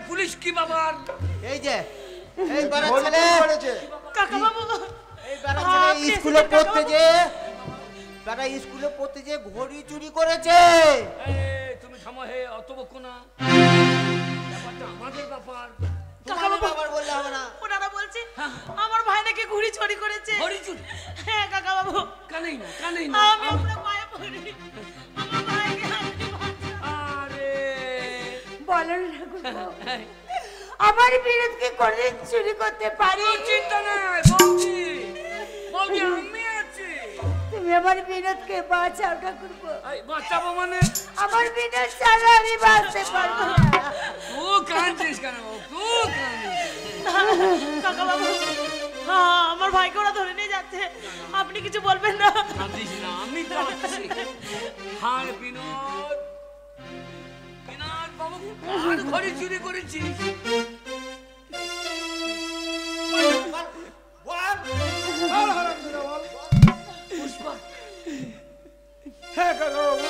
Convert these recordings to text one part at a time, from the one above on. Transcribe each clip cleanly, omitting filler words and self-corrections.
Police কি বাবার? এই যে এই বাড়া ছেলে কাকা বাবু, এই বাড়া ছেলে স্কুলে পড়তে যে বাড়া স্কুলে পড়তে যে ঘড়ি চুরি করেছে। তুমি থামো হে, অত বকো না, ব্যাপারটা আমাদের ব্যাপার। কাকা বাবু আবার বললে হবে না। ওনারা বলছে আমার ভাই নাকি ঘড়ি চুরি করেছে। ঘড়ি চুরি? হ্যাঁ কাকা বাবু। কানেই না, কানেই না। আমি আপনার পায়ে পড়ি, আমার ভাইকে আপনি বাঁচান। আরে বলেন আমার বিরুদ্ধে কোনদিন চুরি করতে পারি? চিন্তা নাই বৌদি, বৌদি আমি আছি। তুমি আমার বিনোদকে বাঁচাও ঠাকুরপো। বাঁচাবো মানে? আমার বিনোদ ছাড়া আমি বাঁচতে পারবো না। তুই কাঁদছিস কেন? তুই কাঁদছিস? কাকা বাবু, আমার ভাইকে ওরা ধরে নিয়ে যাচ্ছে, আপনি কিছু বলবেন না? কাঁদিস না, আমি তো আছি। হার বিনোদ, বিনোদ বাবু কার ঘড়ি চুরি করেছিস? পুষ্পা? হ্যাঁ কাকা বাবু,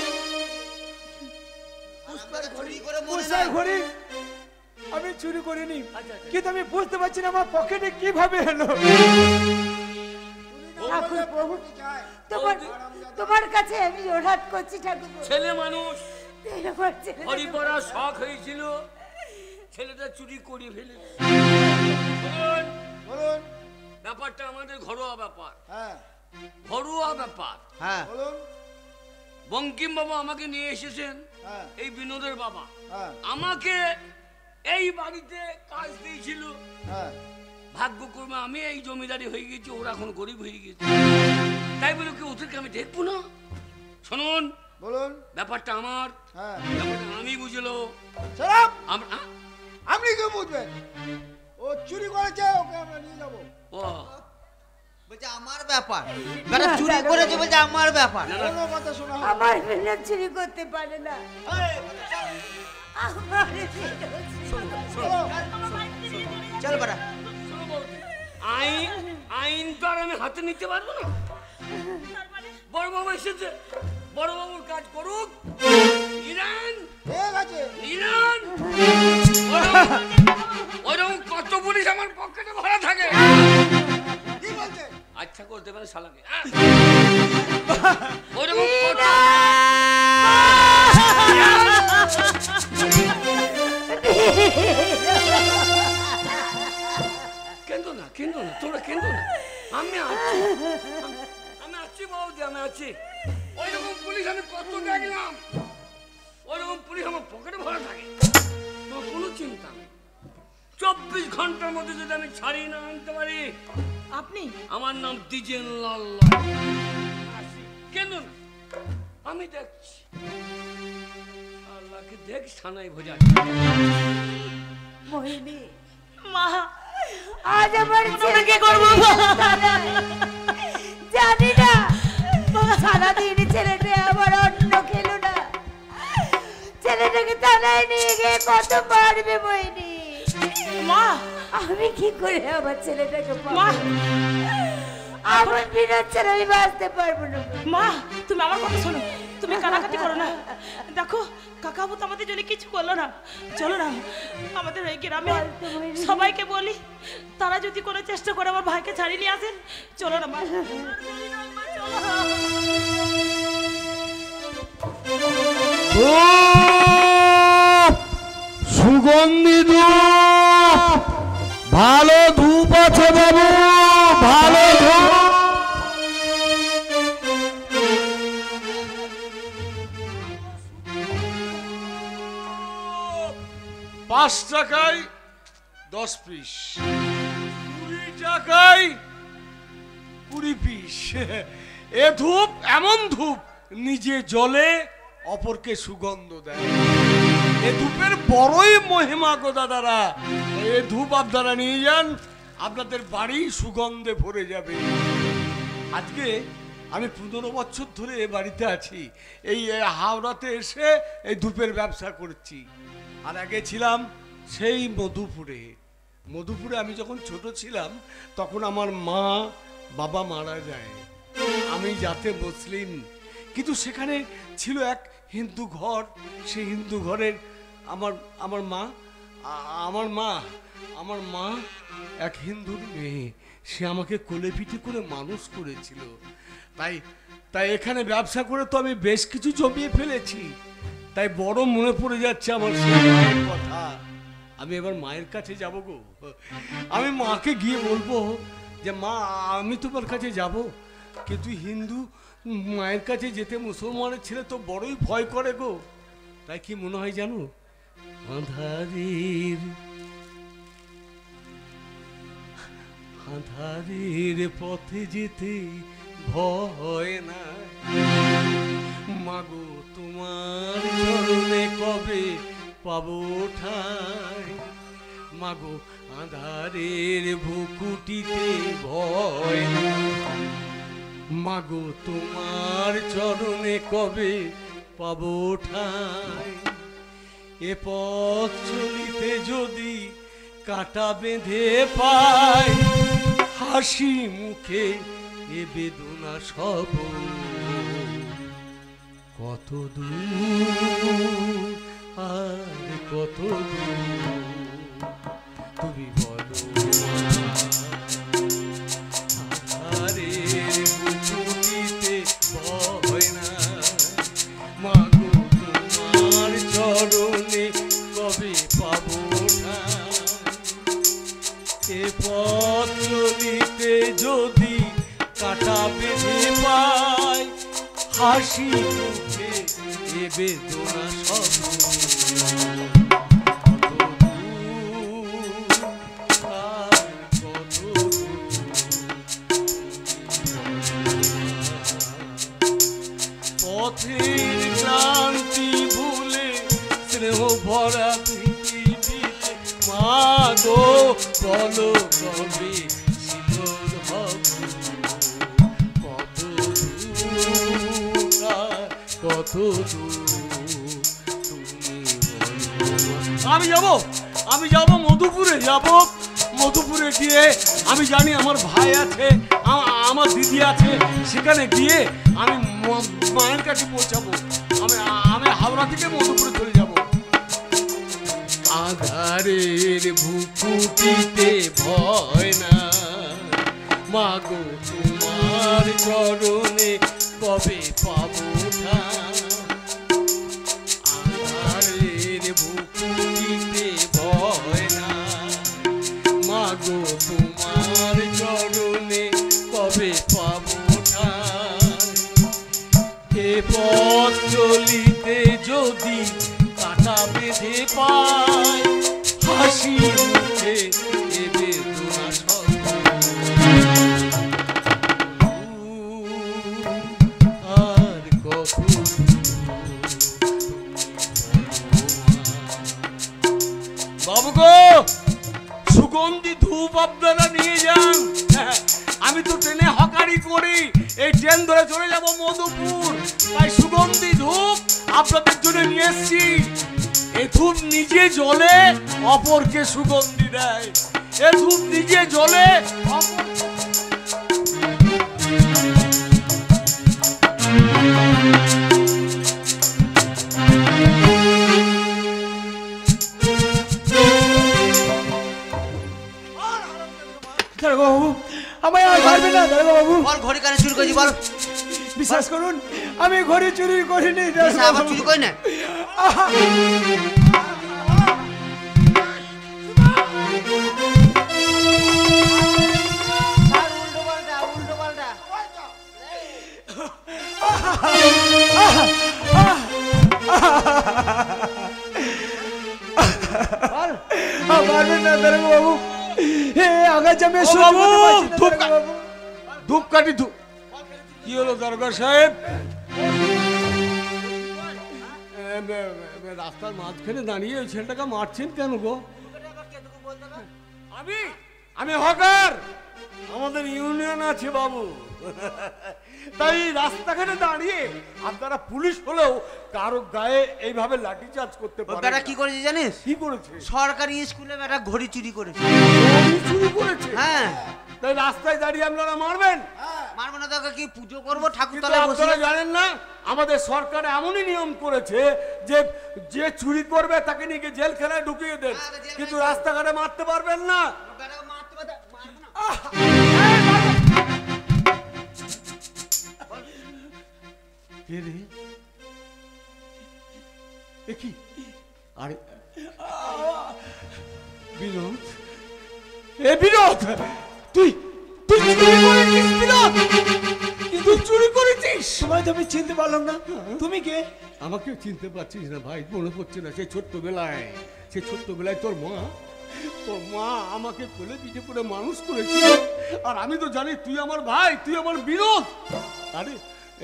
পুষ্পার ঘড়ি করে মনে পুষ্পার নাই। ঘড়ি আমি চুরি করিনি, কিন্তু আমি বুঝতে পারছি না আমার পকেটে কিভাবে এলো। ঠাকুরপো তোমার কাছে আমি অনুরোধ করছি ঠাকুরপো। ছেলে মানুষ, আমার ছেলে ঘড়ি পরার শখ হয়েছিল, ছেলেটা চুরি করে ফেলেছে। বলুন। ব্যাপারটা আমাদের ঘরোয়া ব্যাপার, হ্যাঁ ঘরোয়া ব্যাপার। হ্যাঁ বলুন। বঙ্কিম বাবু আমাকে নিয়ে এসেছেন, হ্যাঁ এই বিনোদের বাবা হ্যাঁ আমাকে এই বাড়িতে কাজ দিয়েছিল। হ্যাঁ ভাগ্যক্রমে আমি এই জমিদারি হয়ে গেছি, ওরা এখন গরিব হয়ে গেছে, তাই বলে কি ওদেরকে আমি দেখবো না? শুনুন, বলুন। ব্যাপারটা আমার, হ্যাঁ ব্যাপারটা আমি বুঝলো। সারাপ আমরা আপনি কি বুঝবেন? ও চুরি করেছে, ওকে আমরা নিয়ে যাবো। ও বলছে আমার ব্যাপার, বাড়া চুরি করেছে বলছে আমার ব্যাপার। কোনো কথা শোনা হবে না। আমার বিনোদ চুরি করতে পারে না। আমার বিনোদ চল বাড়া। শোনো বৌদি, আইন তো আর আমি হাতে নিতে পারবো না। বড় বাবু এসেছে, বড় বাবুর কাজ করুক। ইরান ঠিক আছে। ইরান ওরকম কত পুলিশ আমার পকেটে ভরা থাকে। কি বলছে? আচ্ছা করতে পারে শালাকে। ওরকম কত কেন্দো না, কেন্দো না, তোরা কেন্দো না, আমি আছি, আমি আছি বৌদি, আমি আছি। ওইরকম পুলিশ আমি কত দেখলাম, ওইরকম পুলিশ আমার পকেটে ভরা থাকে, তোমার কোনো চিন্তা নেই। 24 ঘন্টার মধ্যে যদি আমি ছাড়ি না আনতে পারি। আপনি? আমার নাম দ্বিজেন লাল। কেন না, আমি দেখছি। আল্লাহকে দেখ সানাই ভোজা। মোহিনী মা, আজ আমার আমরা কি করবো? জানি না, সারাদিন ছেলেটা আমার অন্ন খেলো না, ছেলেটাকে থানায় নিয়ে গিয়ে কত মারবে মোহিনী। মা, আমি কি করে আমার ছেলেটাকে মা, আমার বিনোদ ছাড়া আমি বাঁচতে পারবো না। মা তুমি আমার কথা শোনো, তুমি কানাকাটি করো না। দেখো কাকাবু তো আমাদের জন্য কিছু করলো না, চলো না আমাদের এই গ্রামে সবাইকে বলি, তারা যদি কোনো চেষ্টা করে আমার ভাইকে ছাড়িয়ে নিয়ে আসেন। চলো না মা, সুগন্ধি ধূপ, ভালো ধূপ আছে বাবু, ভালো ধূপ। 5 টাকায় 10 পিস, 20 টাকায় 20 পিস। এ ধূপ এমন ধূপ নিজে জ্বলে অপরকে সুগন্ধ দেয়। এ ধূপের বড়ই মহিমা গো দাদারা। এ ধূপ আপনারা নিয়ে যান, আপনাদের বাড়ি সুগন্ধে ভরে যাবে। আজকে আমি 15 বছর ধরে এ বাড়িতে আছি, এই হাওড়াতে এসে এই ধূপের ব্যবসা করছি। আর আগে ছিলাম সেই মধুপুরে। মধুপুরে আমি যখন ছোট ছিলাম তখন আমার মা বাবা মারা যায়, আমি যাতে মুসলিম, কিন্তু সেখানে ছিল এক হিন্দু ঘর। সেই হিন্দু ঘরের আমার মা আমার মা এক হিন্দুর মেয়ে, সে আমাকে কোলে পিঠে করে মানুষ করেছিল। তাই এখানে ব্যবসা করে তো আমি বেশ কিছু জমিয়ে ফেলেছি, তাই বড় মনে পড়ে যাচ্ছে আমার সেই মায়ের কথা। আমি এবার মায়ের কাছে যাব গো। আমি মাকে গিয়ে বলবো যে মা আমি তোমার কাছে যাব, কিন্তু হিন্দু মায়ের কাছে যেতে মুসলমানের ছেলে তো বড়ই ভয় করে গো। তাই কি মনে হয় জানো, আঁধারের পথে যেতে ভয় না, মাগো তোমার চরণে কবে পাবো ঠাই, মাগো আঁধারের ভুকুটিতে ভয় না, মাগো তোমার চরণে কবে পাবো ঠাই, এ পথ চলিতে যদি কাটা বেঁধে পাই, হাসি মুখে এ বেদনা সব কত দূর আর কত দূর তুমি বলো, আধারের বুকুটিতে ভয় না, মাগো তোমার চরণে কবে পাবো না, এ পথ চলিতে যদি কাটা বেঁধে পাই, হাসি মুখে এ বেদনা সব পথের ক্লান্তি ভুলে স্নেহ ভরা পৃথিবীতে, মাগো বলো কবে শীতল হবে, কত দূর কত দূর তুমি বলো। আমি যাব মধুপুরে যাব, মধুপুরে গিয়ে আমি জানি আমার ভাই আছে, আমার দিদি আছে, সেখানে গিয়ে আমি মায়ের কাছে পৌঁছাবো। আমি হাওড়া থেকে মধুপুরে চলে যাব। আধারের ভুকুটিতে ভয় না, মাগো তোমার চরণে কবে পাবো ঠাই, আধারের ভুকুটিতে ভয় না, মাগো তোমার চরণে কবে পাবো ঠাই, এ পথ চলিতে যদি কাটা বেঁধে পাই, হাসি মুখে এ বেদনা সব আর কত। বাবু গো, সুগন্ধি ধূপ আপনারা নিয়ে যান। আমি তো ট্রেনে হকারি করি, এই ট্রেন ধরে চলে যাব মধুপুর, তাই সুগন্ধি ধূপ আপনাদের জন্য নিয়ে এসছি। এ ধূপ নিজে জ্বলে অপরকে সুগন্ধি দেয়, এ ধূপ নিজে জ্বলে বাবু আমায় আর মারবে না বাবু। বল ঘড়ি কানে চুরি করেছি বল। বিশ্বাস করুন আমি ঘড়ি চুরি করিনি। আবার চুরি করি না। মারবেন না বাবু, ধূপ কাটি ধূপ। কি হলো দরগা সাহেব? রাস্তার মাঝখানে দাঁড়িয়ে ওই ছেলেটাকে মারছেন কেন গো? আমি হকার, আমাদের ইউনিয়ন আছে বাবু, তাই রাস্তাঘাটে দাঁড়িয়ে আপনারা পুলিশ হলেও কারো গায়ে এইভাবে লাঠিচার্জ করতে পারে। বেটা কি করেছে জানিস? কি করেছে? সরকারি স্কুলে বেটা ঘড়ি চুরি করেছে। চুরি করেছে? হ্যাঁ। তাই রাস্তায় দাঁড়িয়ে আপনারা মারবেন? মারবো না তোকে কি পুজো করবো ঠাকুর কিন্তু তলায় বসে? আপনারা জানেন না আমাদের সরকার এমনই নিয়ম করেছে যে যে চুরি করবে তাকে নিয়ে গিয়ে জেলখানায় ঢুকিয়ে দেন, কিন্তু রাস্তাঘাটে মারতে পারবেন না। বেটাকে মারতে পারবে? মারবো না। কে রে? এ কি? আরে বিনোদ, এ বিনোদ, তুই তুই চুরি করেছিস বিনোদ, তুই চুরি করেছিস। তোমায় তো আমি চিনতে পারলাম না, তুমি কে? আমাকে চিনতে পারছিস না ভাই? মনে পড়ছে না সেই ছোট্টবেলায় তোর মা আমাকে কোলে পিঠে করে মানুষ করেছিল, আর আমি তো জানি তুই আমার ভাই, তুই আমার বিনোদ। আরে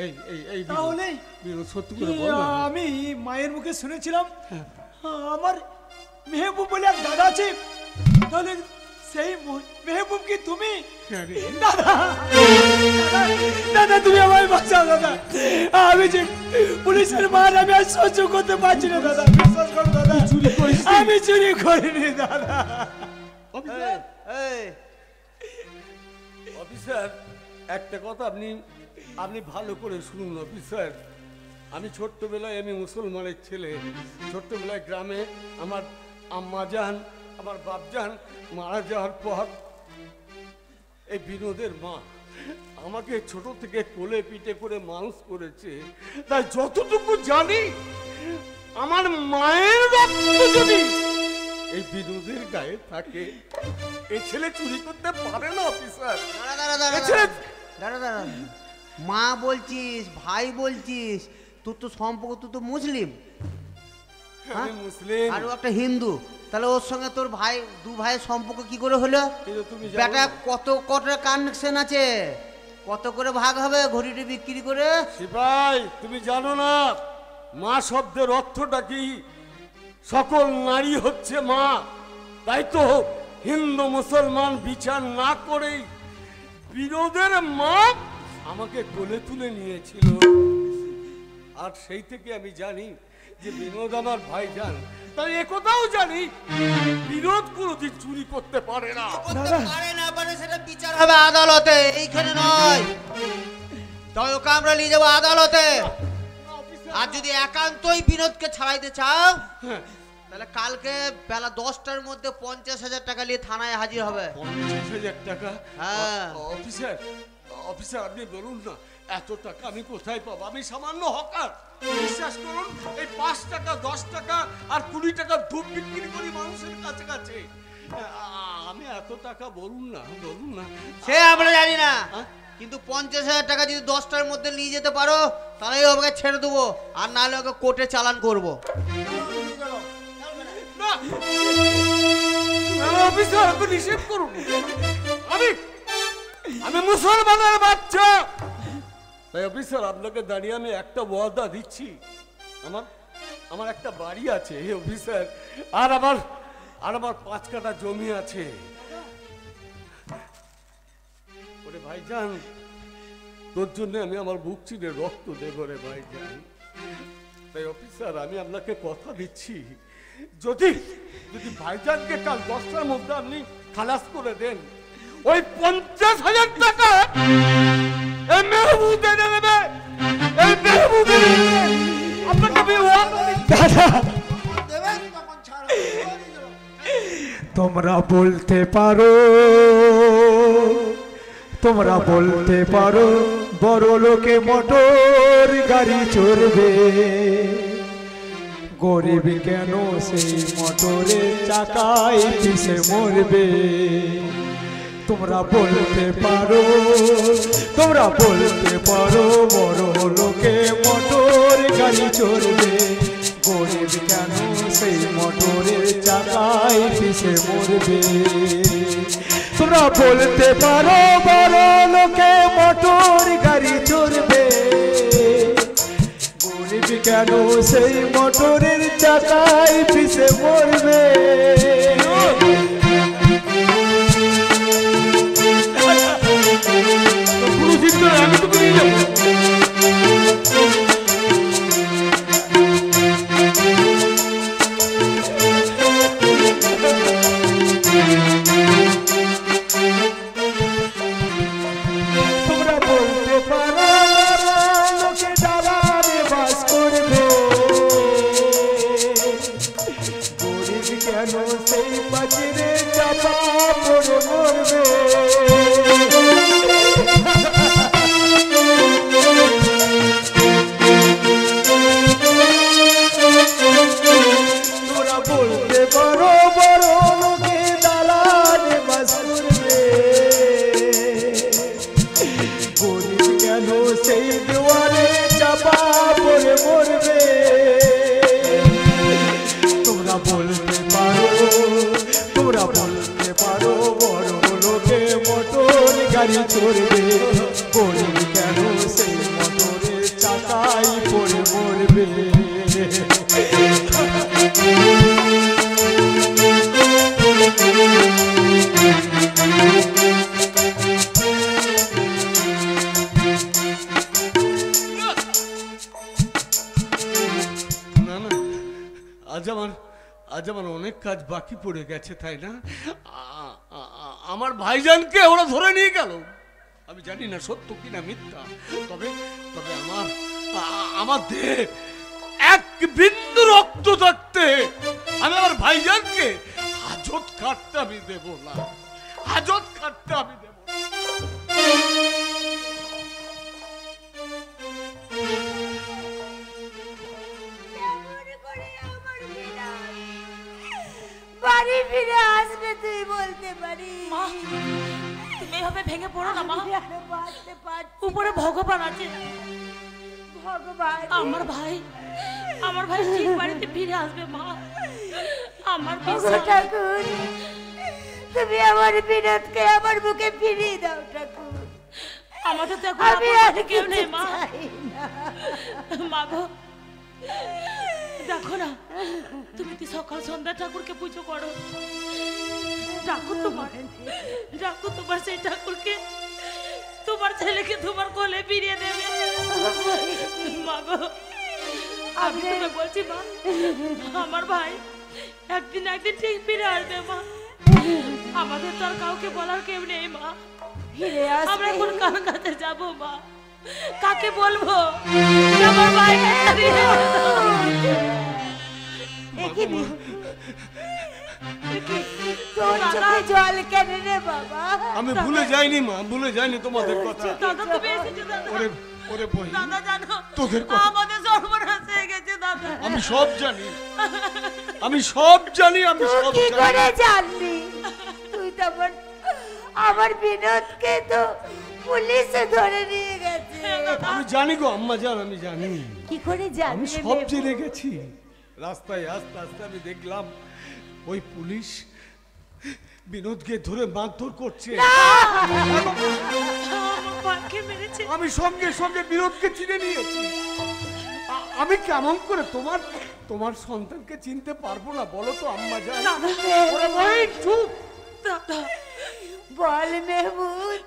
এই এই এই তাহলে বিনোদ, সত্যি করে বল না। আমি মায়ের মুখে শুনেছিলাম আমার মেহবুব বলে এক দাদা আছে, তাহলে সেই মেহবুব কি তুমি? আরে দাদা দাদা তুমি আমায় বাঁচাও দাদা, আমি যে পুলিশের মার আমি আর সহ্য করতে পারছি না দাদা, বিশ্বাস করো দাদা। চুরি করিস? আমি চুরি করিনি দাদা। অফিসার, এই অফিসার একটা কথা আপনি ভালো করে শুনুন অফিসার। আমি ছোট্টবেলায় আমি মুসলমানের ছেলে, ছোট্টবেলায় গ্রামে আমার আম্মাজান আমার বাপজান মারা যাওয়ার পর এই বিনোদের মা আমাকে ছোট থেকে কোলে পিঠে করে মানুষ করেছে, তাই যতটুকু জানি আমার মায়ের রক্ত যদি এই বিনোদের গায়ে থাকে, এই ছেলে চুরি করতে পারে না অফিসার। এই ছেলে দাঁড়া, মা বলছিস, ভাই বলছিস, তোর তো সম্পর্ক, তুই তো মুসলিম, আমি মুসলিম, আর ও একটা হিন্দু, তাহলে ওর সঙ্গে তোর ভাই, দু ভাইয়ের সম্পর্ক কি করে হলো? কিন্তু তুমি জানো বেটা না? কতটা কানেকশন আছে, কত করে ভাগ হবে ঘড়িটি বিক্রি করে? সিপাই তুমি জানো না মা শব্দের অর্থটা কি? সকল নারী হচ্ছে মা, তাই তো হিন্দু মুসলমান বিচার না করেই বিনোদের মা আমাকে কোলে তুলে নিয়েছিল, আর সেই থেকে আমি জানি যে বিনোদ আমার ভাইজান, তাই একথাও জানি বিনোদ কোনোদিন চুরি করতে পারে না। পারে সেটা বিচার হবে আদালতে, এইখানে নয়। তবে ওকে আমরা নিয়ে যাবো আদালতে। আর যদি একান্তই বিনোদকে ছাড়াইতে চাও, তাহলে কালকে বেলা 10টার মধ্যে 50,000 টাকা নিয়ে থানায় হাজির হবে। 50,000 টাকা? হ্যাঁ। অফিসার, অফিসার আপনি বলুন না এত টাকা আমি কোথায় পাবো? আমি সামান্য হকার, বিশ্বাস করুন এই 5 টাকা 10 টাকা আর 20 টাকা ধূপ বিক্রি করি মানুষের কাছে কাছে। আমি এত টাকা বলুন না সে আমরা জানি না, কিন্তু 50,000 টাকা যদি 10টার মধ্যে নিয়ে যেতে পারো, তাহলে ওকে ছেড়ে দেবো, আর নাহলে ওকে কোর্টে চালান করবো। না অফিসার, আপনি নিষেধ করুন। আমি মুসলমানের বাচ্চা, তাই অফিসার আপনাকে দাঁড়িয়ে আমি একটা ওয়াদা দিচ্ছি, আমার একটা বাড়ি আছে অফিসার, আর আমার 5 কাঠা জমি আছে। ওরে ভাইজান, তোর জন্য আমি আমার বুক চিরে রক্ত দেব রে ভাইজান। তাই অফিসার আমি আপনাকে কথা দিচ্ছি, যদি ভাইজানকে কাল 10টার মধ্যে আপনি খালাস করে দেন, ওই 50,000 টাকা এই মেহবুব এনে দেবে, এই মেহবুব এনে দেবে। আপনাকে আমি ওয়াদা দিচ্ছি। দাদা দেবেন তখন ছাড় তোমরা বলতে পারো বড় লোকে মোটর গাড়ি চড়বে, গরিব কেন সেই মোটরের চাকায় পিছে মরবে। তোমরা বলতে পারো বড় লোকে মোটর গাড়ি চড়বে, গরিব কেন সেই মোটরের চাকায় পিছে মরবে। তোমরা বলতে পারো বড় লোকে মোটর গাড়ি চড়বে, গরিব কেন সেই মোটরের চাকায় পিছে মরবে। আমি তো নিয়ে যাবো। তোমরা কেন সেই পাখিরে চাপা পড়ে মরবে তোরা বলতে পারো বড় লোকে দালানে বাস করবে গরিব কেন সেই দেওয়ালে চাপা পড়ে মরবে তোরা বলতে পারো বড় লোকে মোটর গাড়ি চড়বে গরিব কেন সেই মোটরের চাকায় পড়ে মরবে না না, আজ আমার অনেক কাজ বাকি পড়ে গেছে, তাই না? আমার ভাইজানকে ওরা ধরে নিয়ে গেল। আমি জানি না সত্য কিনা মিথ্যা, তবে তবে আমার দেহে এক বিন্দু রক্ত থাকতে আমি আমার ভাইজানকে হাজত খাটতে আমি দেব না, হাজত খাটতে আমি দেব না। বাড়ি ফিরে আসবে তুই বলতে পারিস? মা, তুমি এভাবে ভেঙে পড়ো না মা। আমি আরো বাঁচতে পারছি না। উপরে ভগবান আছে। ভগবান, আমার ভাই ঠিক বাড়িতে ফিরে আসবে মা, আমার ওগো বিশ্বাস। ঠাকুর, তুমি আমার বিনোদকে আমার বুকে ফিরিয়ে দাও ঠাকুর। আমাদের তো এখন আমি আপন আর বলতে কেউ নেই মা। চাই না। মা গো, দেখো না, তুমি তো সকাল সন্ধ্যা ঠাকুরকে পুজো করো। ঠাকুর তোমার সেই ঠাকুরকে তোমার ছেলেকে তোমার কোলে ফিরিয়ে দেবে। মা গো, আমি তোকে বলছি মা, আমার ভাই একদিন ঠিক ফিরে আসবে মা। আমাদের তো আর কাউকে বলার কেউ নেই মা। ফিরে আমরা আসবে। এখন কার কাছে যাবো মা? কাকে বলবো যে আমার ভাইকে হারিয়ে একই দিন। তোর চোখে জল কেন রে বাবা? আমি ভুলে যাইনি মা, ভুলে যাইনি তোমাদের কথা। দাদা তুমি এসেছো দাদা। ওরে ওরে বই, দাদা জানো তোদের কথা আমাদের সর্বনাশ হয়ে গেছে দাদা। আমি সব জানি, আমি সব জানি, আমি তুই সব কি জানি। করে জানলি? তুই তো আমার বিনোদকে তো পুলিশে ধরে নিয়ে গেছে। আমি জানি গো আম্মা জান, আমি জানি, কি করে আমি জানলি? সব জেনে গেছি। রাস্তায় আস্তে আস্তে আমি দেখলাম ওই পুলিশ বিনোদকে ধরে মারধর করছে। আমার ভাইকে মেরেছে। আমি সঙ্গে সঙ্গে বিনোদকে চিনে নিয়েছি। আমি কেমন করে তোমার সন্তানকে চিনতে পারবো না বলো তো আম্মা জান? ওরে ভাই চুপ। দাদা বল মেহমুদ,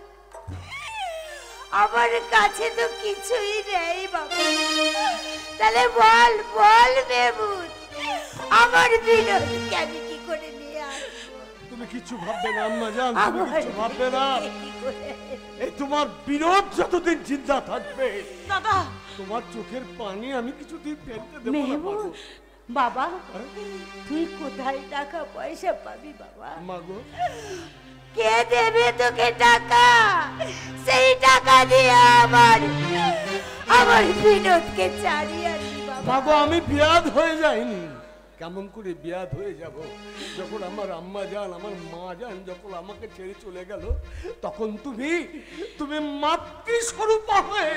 আমার কাছে তো কিছুই নেই বাবা। তাহলে বল মেহমুদ, আমার বিনোদকে আমি কি করে নিয়ে আসবো? তুমি কিছু ভাববে না আম্মা জান, তুমি আমার কিছু ভাববে না। বিনোদকে কি করে? এই তোমার বিনোদ যতদিন চিন্তা থাকবে, দাদা তোমার চোখের পানি আমি কিছুদিন ফেলতে দেবো না। মেহমুদ মাগো। বাবা, তুই কোথায় টাকা পয়সা পাবি বাবা? মাগো, কে দেবে তোকে টাকা? সেই টাকা দিয়ে আমার বিনোদকে চালিয়ে আনবি বাবা। মাগো আমি বিয়াদ হয়ে যাইনি। কেমন করে বিয়াদ হয়ে যাব যখন আমার আম্মা জান, আমার মা জান যখন আমাকে ছেড়ে চলে গেল, তখন তুমি মাতৃস্বরূপা হয়ে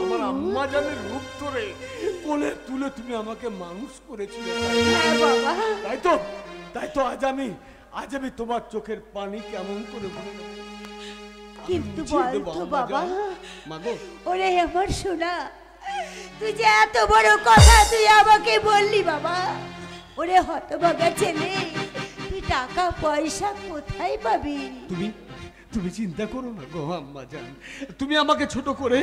আমার আম্মা জানের রূপ ধরে কোলে তুলে তুমি আমাকে মানুষ করেছিলে। হ্যাঁ বাবা, তাই তো আজ আমি তোমার চোখের পানি কেমন করে ভুলে নেব? কিন্তু মুছিয়ে বল দেবো তো আম্মা বাবা, জান। মাগো, ওরে আমার শোনা, তুই যে এত বড় কথা তুই আমাকে বললি বাবা। ওরে হতভাগা ছেলে, তুই টাকা পয়সা কোথায় পাবি? তুমি চিন্তা করো না গো আম্মা জান। তুমি আমাকে ছোট করে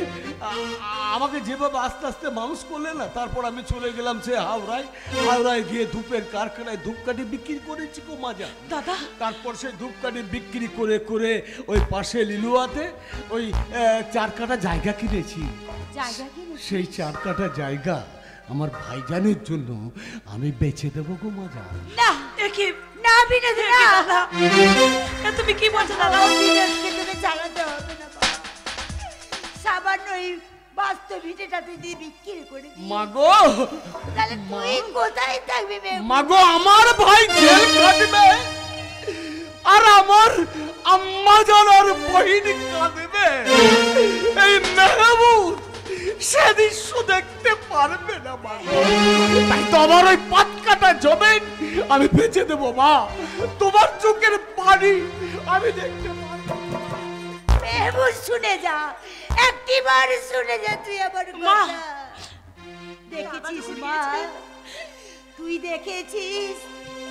আমাকে যেভাবে আস্তে আস্তে মানুষ করলে না, তারপর আমি চলে গেলাম সে হাওড়ায় গিয়ে ধূপের কারখানায় ধূপকাঠি বিক্রি করেছি গো মা জান। দাদা তারপর সেই ধূপকাঠি বিক্রি করে করে ওই পাশে লিলুয়াতে ওই 4 কাঠা জায়গা কিনেছি। জায়গা কিনে সেই 4 কাঠা জায়গা আমার ভাইজানের জন্য আমি বেঁচে দেবো গো মজা। না দেখি না বিনোদ না দাদা তুমি কি বলছো দাদা? বিনোদকে তুমি চালাতে হবে না বাবা। সামান্য এই বাস্তব ভিটেটা তুই দিয়ে বিক্রি করে দিবি। মাগো তাহলে তুই কোথায় থাকবি মেয়ে? মাগো, আমার ভাই জেল কাটবে আর আমার আম্মা জানার বহিন কাঁদবে। এই মেহবুব সে দৃশ্য দেখতে পারবে না মাগো। তাই তো আমার ওই পাত কাটা জমিন আমি বেচে দেবো মা। তোমার চোখের পানি আমি দেখতে পারবো। মেহবুব শুনে যা, একটিবার শুনে যা তুই আমার মা। কথা। দেখেছিস মা, তুই দেখেছিস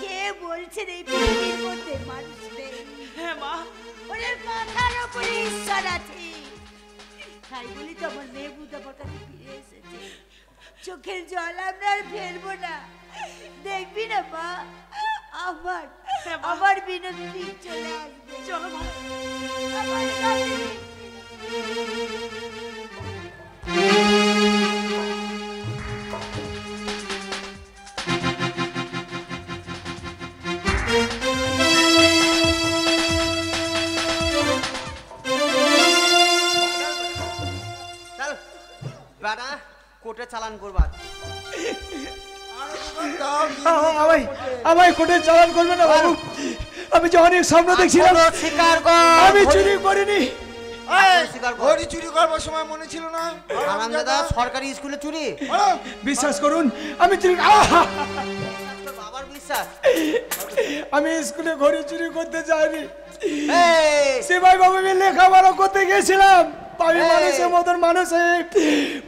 কে বলছে এই পৃথিবীর মধ্যে মানুষ নেই? হ্যাঁ মা, ওদের মাথার উপরে ঈশ্বর আছে। তাই বলি তো আমার মেহবুব আমার কাছে ফিরে এসেছে। চোখের জল আমরা আর ফেলবো না, দেখবি না মা আমার আমার বিনোদ ঠিক চলে আসবে। চলো মা। আমার কাছে চল বাড়া কোর্টে চালান করবা। আমায় কোর্টে চালান করবে না বাবু। আমি যে অনেক স্বপ্ন দেখছিলাম, স্বীকার কর আমি চুরি করিনি। স্বীকার কর। ঘড়ি চুরি করবার সময় মনে ছিল না? হারামজাদা, সরকারি স্কুলে চুরি? বলো। বিশ্বাস করুন আমি চুরি বাবার বিশ্বাস। আমি স্কুলে ঘড়ি চুরি করতে যাইনি। এই, সেবাই বাবু আমি লেখাপড়া করতে গেছিলাম। আমি এই। মানুষের মতন মানুষ হয়ে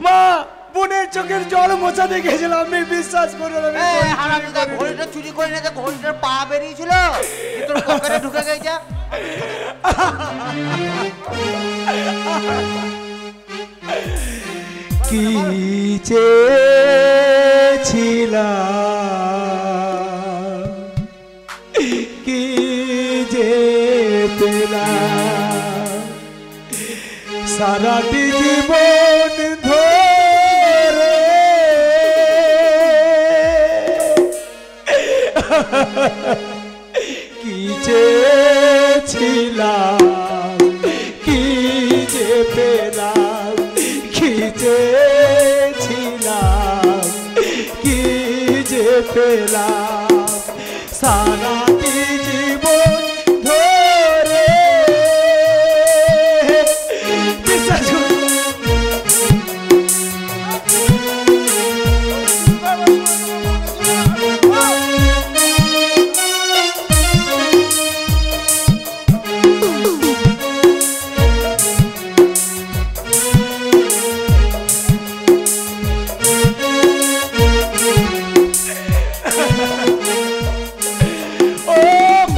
মা বোনের চোখের জল মোছাতে গেছিলাম। আপনি বিশ্বাস করুন আমি এই, ঘড়ি চুরি হারামজাদা, করিনি। ঘড়িটা চুরি করে নিয়ে ঘড়িটার পা বেরিয়েছিল, তোর পকেটে ঢুকে গেছে। কি চেয়েছিলাম, কি যে পেলাম, সারাটি জীবন ধরে কি চেয়েছিলাম, কি যে পেলাম, কি চেয়েছিলাম, কি যে পেলাম, সারাটি জীবন ধরে। বিশ্বাস করুন। ও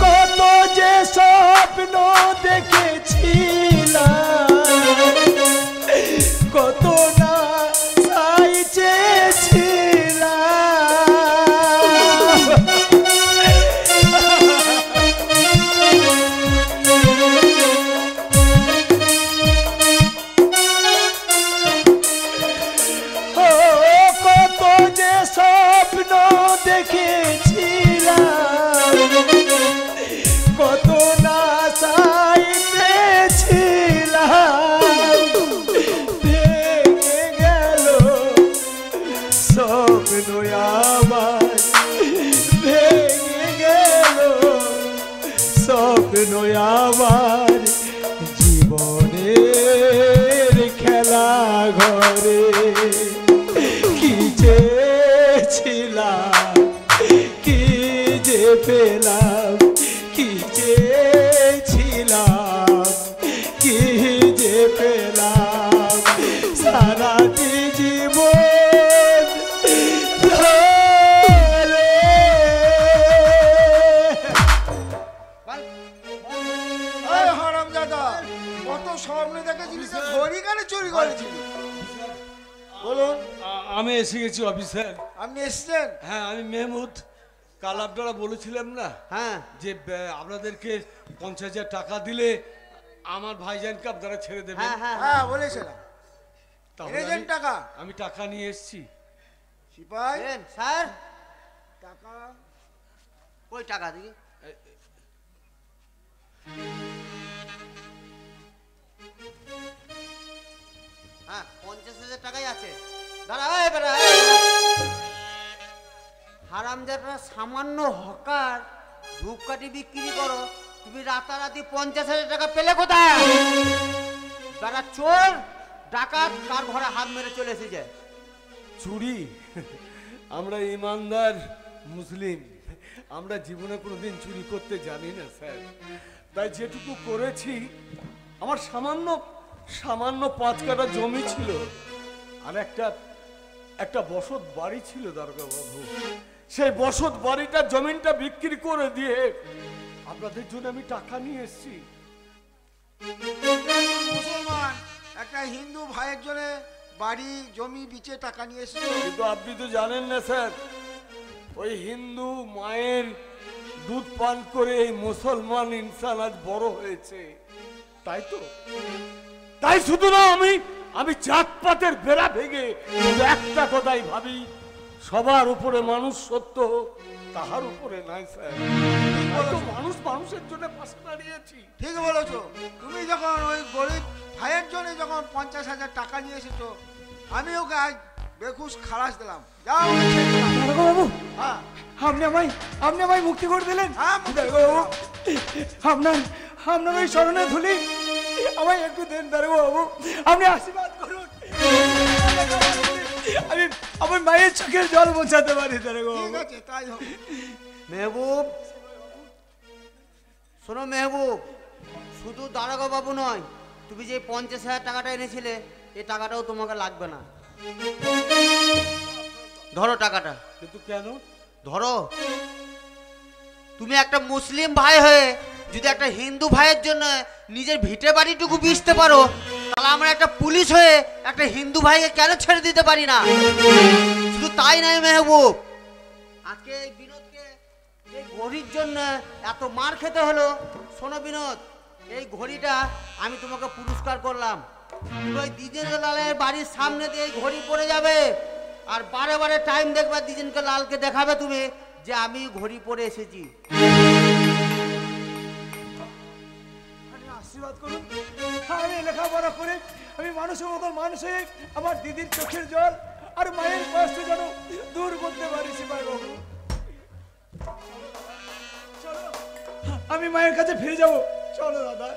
কত যে স্বপ্ন দেখেছিলাম, কত না চাই চেয়েছিলাম। ও কত যে স্বপ্ন দেখেছিলাম, কত না চাইতেছিলাম, ভেঙে গেল স্বপ্ন আমার, ভেঙে গেল স্বপ্ন আমার, জীবনের খেলা ঘরে কি চেয়েছিলাম, কি যে পেলাম, কি চেয়েছিলাম, কি যে পেলাম, সারাটি জীবন ধরে। এই হারামজাদা, কত স্বপ্ন দেখেছিলিস, ঘড়ি কেন চুরি করেছিলি? বলুন। আমি এসে গেছি অফিসার। আপনি এসেছেন? হ্যাঁ, আমি মেহমুদ। কাল আপনারা বলেছিলাম না হ্যাঁ, যে আপনাদেরকে 50,000 টাকা দিলে আমার ভাইজানকে আপনারা ছেড়ে দেবেন। হ্যাঁ, হ্যাঁ, হ্যাঁ বলেছিলাম। তাহলে এনেছেন টাকা? আমি টাকা নিয়ে এসেছি। সিপাই দেন স্যার। টাকা কই টাকা দিই? হ্যাঁ 50,000 টাকাই আছে। দাঁড়া এবারে হারামজাদা, সামান্য হকার ধূপকাঠি বিক্রি করো, তুমি রাতারাতি 50,000 টাকা পেলে কোথায়? যারা চোর ডাকাত কার ঘরে হাত মেরে চলে এসেছে? চুরি? আমরা ইমানদার মুসলিম, আমরা জীবনে কোনোদিন চুরি করতে জানি না স্যার। তাই যেটুকু করেছি, আমার সামান্য সামান্য 5 কাঠা জমি ছিল আর একটা বসত বাড়ি ছিল দারোগা বাবু। সেই বসত বাড়িটা জমিনটা বিক্রি করে দিয়ে আপনাদের জন্য আমি টাকা নিয়ে এসেছি। মুসলমান একটা হিন্দু ভাইয়ের জন্য বাড়ি জমি বিচে টাকা নিয়ে এসেছো। কিন্তু আপনি তো জানেন না স্যার, ওই হিন্দু মায়ের দুধ পান করে এই মুসলমান ইনসান আজ বড় হয়েছে, তাই তো? তাই শুধু না, আমি জাতপাতের বেড়া ভেঙে শুধু একটা কথাই ভাবি, সবার উপরে মানুষ সত্য, তাহার উপরে নাই স্যার। তো মানুষ মানুষের জন্য পাশে দাঁড়িয়েছি। ঠিক বলেছো। তুমি যখন ওই গরিব ভাইয়ের জন্য যখন 50,000 টাকা নিয়ে এসেছো, আমি ওকে আজ বেখুশ খালাস দিলাম। যাও দারোগা বাবু, হ্যাঁ আপনি আমায় মুক্তি করে দিলেন। হ্যাঁ, মুক্তি দারোগা বাবু, আপনার ওই স্মরণে ধুলি আমায় একটু দেন দারোগা বাবু, আপনি আশীর্বাদ করুন, আমি আমার মায়ের চোখের জল বোঝাতে পারি দারোগা ঠিক বাবু। আছে, তাই হোক। মেহবুব, শোনো মেহবুব, শুধু দারোগা বাবু নয়, তুমি যে 50,000 টাকাটা এনেছিলে, এই টাকাটাও তোমাকে লাগবে না। ধরো টাকাটা। কিন্তু কেন? ধরো, তুমি একটা মুসলিম ভাই হয়ে যদি একটা হিন্দু ভাইয়ের জন্য নিজের ভিটে বাড়িটুকু বেচতে পারো, তাহলে আমরা একটা পুলিশ হয়ে একটা হিন্দু ভাইকে কেন ছেড়ে দিতে পারি না? শুধু তাই নয় মেহবুব, আজকে এই বিনোদকে এই ঘড়ির জন্য এত মার খেতে হলো। শোনো বিনোদ, এই ঘড়িটা আমি তোমাকে পুরস্কার করলাম। তুমি ওই দ্বিজেন্দ্র লালের বাড়ির সামনে দিয়ে এই ঘড়ি পড়ে যাবে, আর বারে বারে টাইম দেখবে, দ্বিজেন্দ্র লালকে দেখাবে তুমি যে আমি ঘড়ি পরে এসেছি। আশীর্বাদ করুন, আমি লেখাপড়া করে আমি মানুষের মতো মানুষ হয়ে আমার দিদির চোখের জল আর মায়ের কষ্ট যেন দূর করতে পারি। সিপাই বাবু, চলো, আমি মায়ের কাছে ফিরে যাব। চলো দাদা।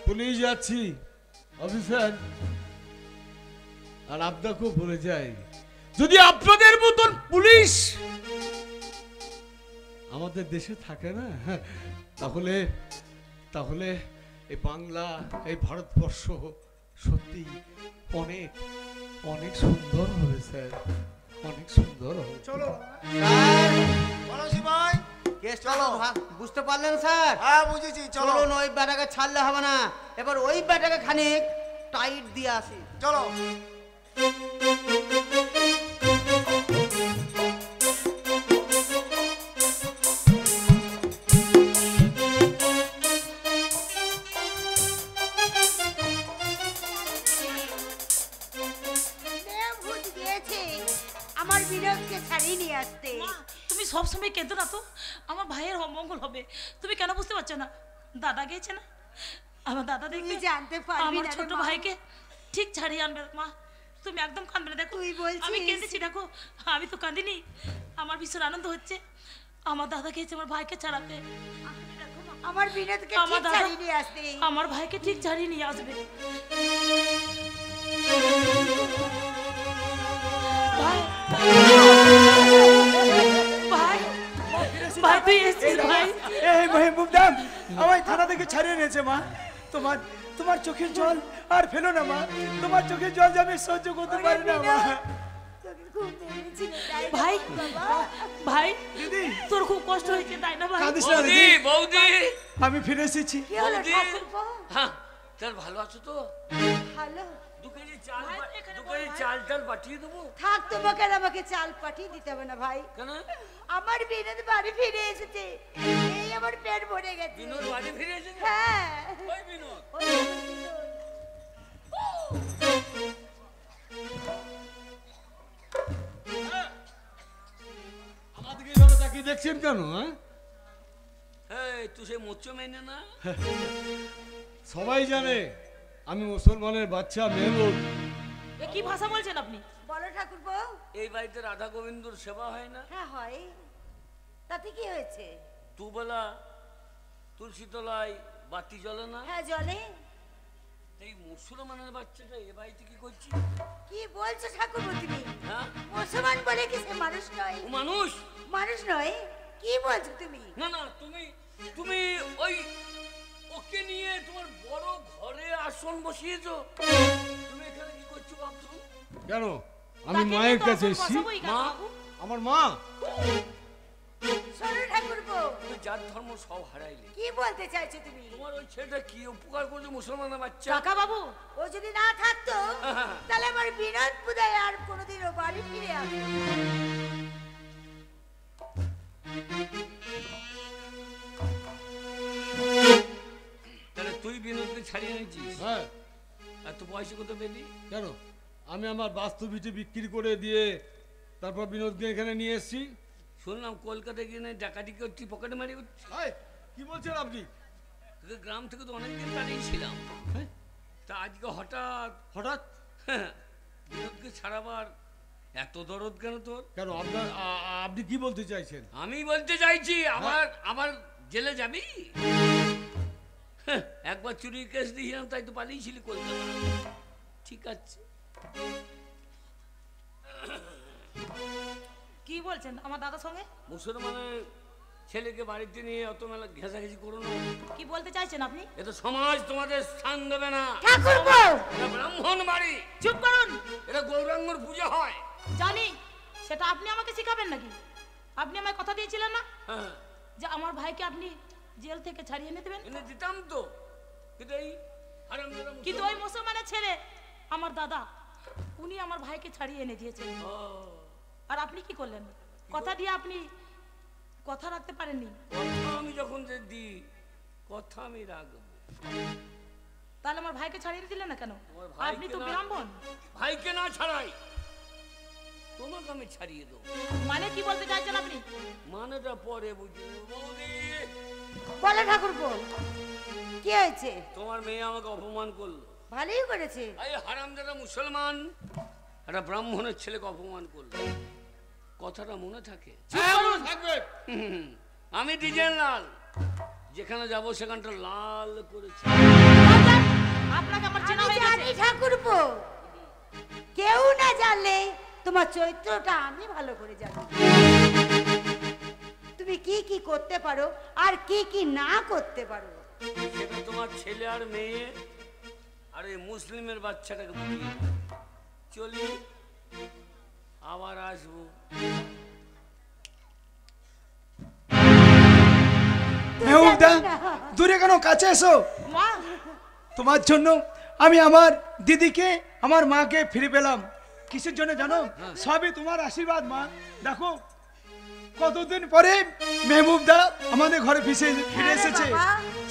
পুলিশ যাচ্ছি অফিসার, আর আপনাকেও বলে যাই, যদি আপনাদের মতন পুলিশ আমাদের দেশে থাকে না, তাহলে তাহলে এই বাংলা, এই ভারতবর্ষ সত্যি অনেক অনেক সুন্দর হবে স্যার, অনেক সুন্দর হবে। চলো বলো সিপাই। কেস চলো, বুঝতে পারলেন স্যার? হ্যাঁ বুঝেছি, চলো চলুন, ওই ব্যাটাকে ছাড়লে হবে না, এবার ওই ব্যাটাকে খানিক টাইট দিয়ে আসি। চলো। ভূত গিয়েছে আমার বিনোদকে ছাড়িয়ে নিয়ে আসতে। মা, তুমি সবসময় কেঁদো না তো, আমার ভাইয়ের অমঙ্গল হবে। তুমি কেন বুঝতে পারছো না? দাদা গিয়েছে না, আমার দাদা দেখবে, তুই জানতে পারবি আমার না রে ছোট মা। ভাইকে ঠিক ছাড়িয়ে আনবে। মা, তুমি একদম কাঁদবে না। দেখো তুই বলছিস? আমি কেঁদেছি, দেখো আমি তো কাঁদিনি, আমার ভীষণ আনন্দ হচ্ছে। আমার দাদা গিয়েছে আমার ভাইকে ছাড়াতে, আমার বিনোদকে আমার ঠিক দাদা ছাড়িয়ে নিয়ে আসতে। আমার ভাইকে ঠিক ছাড়িয়ে নিয়ে আসবে। ভাই, ভাই, ভাই তুই এসেছিস ভাই। এই মেহবুব দাম আমায় থানা থেকে ছাড়িয়ে নিয়েছে। মা, তোমার চোখের জল আর ফেলো না মা, তোমার চোখের জল যে আমি সহ্য করতে পারি না মা। তোকে খুব ভেবেছিল, তাই না ভাই, বাবা? ভাই দিদি, তোর খুব কষ্ট হয়েছে তাই না ভাই? কাঁদিস না বৌদি, দিদি, বৌদি, আমি ফিরে এসেছি। কি হলো বৌদি। ঠাকুরপো? হ্যাঁ, তার ভালো আছো তো? ভালো 2 কেজি চাল, ভাই, এখানে 2 কেজি চাল টাল পাঠিয়ে দেবো। থাক, তোমাকে আর আমাকে চাল পাঠিয়ে দিতে হবে না ভাই। কেন? আমার বিনোদ বাড়ি ফিরে এসেছে, এই আমার পেট ভরে গেছে। বিনোদ বাড়ি ফিরে এসেছে? হ্যাঁ, ওই বিনোদ। ওই আমার বিনোদ। দেখছেন কেন? হ্যাঁ তুই সে মোচ্চ মেনে না? সবাই জানে আমি মুসলমানের বাচ্চা মেহবুব। এ কি ভাষা বলছেন আপনি? বলো ঠাকুরপো। এই বাড়িতে রাধা গোবিন্দর সেবা হয় না? হ্যাঁ হয়। তাতে কি হয়েছে? দুবেলা তুলসী তলায় বাতি জ্বলে না? হ্যাঁ জলে। এই মুসলমানের বাচ্চাটা এ বাড়িতে কি করছি? কি বলছো ঠাকুরপো তুমি? হ্যাঁ মুসলমান বলে কি সে মানুষ নয়? ও মানুষ? মানুষ নয়? কি বলছো তুমি? না না তুমি তুমি ওই ওকে নিয়ে তোমার বড় ঘরে আসন বসিয়েছো। তুমি এখানে কি করছো ভাবছো? কেন আমি মায়ের কাছে এসেছি। মা? আমার মা? শোনো ঠাকুরপো, তুমি যার ধর্ম সব হারাইলে। কি বলতে চাইছো তুমি? তোমার ওই ছেলেটা কি উপকার করছে মুসলমানের বাচ্চা? কাকা বাবু, ও যদি না থাকতো তাহলে আমার বিনোদ বুদায় আর কোনোদিনও বাড়ি ফিরে আসবে না। তাহলে তুই বিনোদকে ছাড়িয়ে নিয়েছিস? হ্যাঁ। আর তুই পয়সা কোথায় পেলি? কেন আমি আমার বাস্তু ভিটে বিক্রি করে দিয়ে তারপর বিনোদকে এখানে নিয়ে এসেছি। শুনলাম কলকাতায় গিয়ে নাকি ডাকাতি করছি, পকেটে মারি করছি। কি বলছেন আপনি? তোকে গ্রাম থেকে তো অনেকদিন দাঁড়িয়েছিলাম, তা আজকে হঠাৎ হঠাৎ বিনোদকে ছাড়াবার এত দরদ কেন তোর? কেন আপনার আপনি কি বলতে চাইছেন? আমি বলতে চাইছি আবার আবার জেলে যাবি? একবার চুরির কেস দিয়েছিলাম তাই তো পালিয়েছিলি কলকাতা। ঠিক আছে। কি বলছেন আমার দাদার সঙ্গে? মুসলমানের ছেলেকে বাড়িতে নিয়ে অত মেলা ঘেঁষাঘেঁষি করো না। কি বলতে চাইছেন আপনি? এটা সমাজ তোমাদের স্থান দেবে না। ঠাকুরপো, এটা ব্রাহ্মণ বাড়ি। চুপ করুন। এটা গৌরাঙ্গর পূজা হয়। জানি, সেটা আপনি আমাকে শিখাবেন নাকি? আপনি আমায় কথা দিয়েছিলেন না হ্যাঁ যে আমার ভাইকে আপনি জেল থেকে ছাড়িয়ে এনে দেবেন? এনে দিতাম তো, কিন্তু এই হারামজাদা কিন্তু ওই মুসলমানের ছেলে আমার দাদা, উনি আমার ভাইকে ছাড়িয়ে এনে দিয়েছেন। আর আপনি কি করলেন? কথা দিয়ে আপনি কথা রাখতে পারেননি। কথা আমি যখন যে দিই কথা আমি রাখবো। তাহলে আমার ভাইকে ছাড়িয়ে দিলেন না কেন? তোমার ভাইকে আপনি তো না- ব্রাহ্মণ। ভাইকে না ছাড়াই তোমাকে আমি ছাড়িয়ে দেবো। মানে কি বলতে চাইছেন আপনি? মানেটা পরে বুঝি। বৌদি, বলো ঠাকুরপো, কি হয়েছে? তোমার মেয়ে আমাকে অপমান করলো। ভালোই করেছে। এই হারামজাদা মুসলমান একটা ব্রাহ্মণের ছেলেকে অপমান করলো। কথাটা মনে থাকে? থাকবে। আমি ডিজাইন লাল, যেখানে যাব সেখানটা লাল করেছি। আপনাকে আমার চেনা আমি হয়ে জানি গেছে। ঠাকুরপো, কেউ না জানলে তোমার চরিত্রটা আমি ভালো করে জানি। তুমি কি কি করতে পারো আর কি কি না করতে পারো সেটা তোমার ছেলে আর মেয়ে আর এই মুসলিমের বাচ্চাটাকে বুঝিয়ে দাও। চলি, আবার আসবো। মেহুদা, দূরে কেন, কাছে এসো। মা, তোমার জন্য আমি আমার দিদিকে, আমার মাকে ফিরে পেলাম। কিসের জন্য জানো? সবই তোমার আশীর্বাদ মা। দেখো কতদিন পরে মেহবুবদা আমাদের ঘরে ফিরে এসেছে,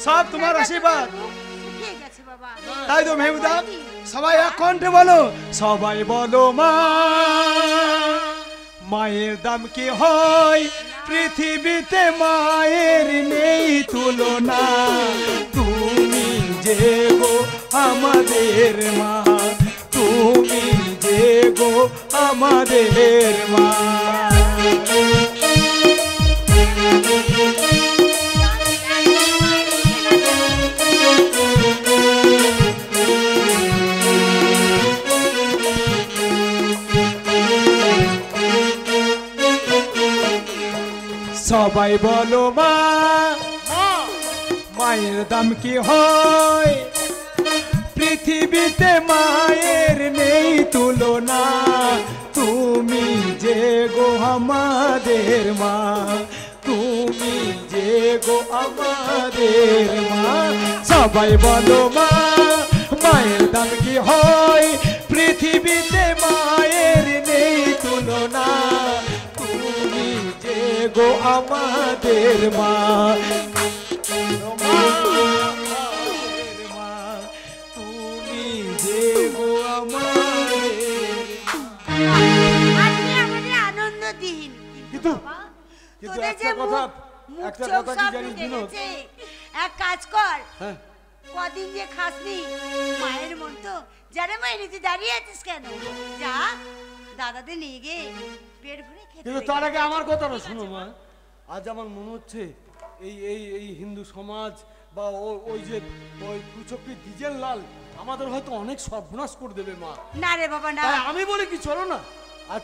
সব তোমার আশীর্বাদ। শুকিয়ে গেছে বাবা। তাই তো মেহবুবদা, সবাই এক কণ্ঠে বলো, সবাই বলো মা। মায়ের দাম কি হয় পৃথিবীতে, মায়ের নেই তুলনা। তুমি যে গো আমাদের মা, তুমি যে গো আমাদের মা। সবাই বলো মা, মায়ের দাম কি হয় পৃথিবীতে, মায়ের নেই তুলনা। তুমি যে গো আমাদের মা, তুমি যে গো আমাদের মা। সবাই বলো মা, মায়ের দাম কি হয় পৃথিবীতে, মায়ের নেই তুলনা। তুমি যে গো আমাদের মা, আমাদের মা, তুমি যে গো আমাদের। আজকে আমাদের আনন্দ দিন, কিন্তু বাবা কিন্তু তোদের একটা যে কথা মুখ একটা চোখ কথা কি সব জানিস ঢুকে বিনোদ গেছে। এক কাজ কর, হ্যাঁ কদিন যে খাসনি মায়ের মন তো যারে মাইনি, তুই দাঁড়িয়ে আছিস কেন? যা দাদাদের নিয়ে গিয়ে পেট ভরে খেতে কিন্তু দে। তার আগে আমার কথাটা শোনো মা। আজ আমার মনে হচ্ছে এই এই এই হিন্দু সমাজ বা ওই যে ওই কুচক্রি ডিজেল লাল আমাদের হয়তো অনেক সর্বনাশ করে দেবে মা। না রে বাবা না, তাই আমি বলি কি চলো না আজ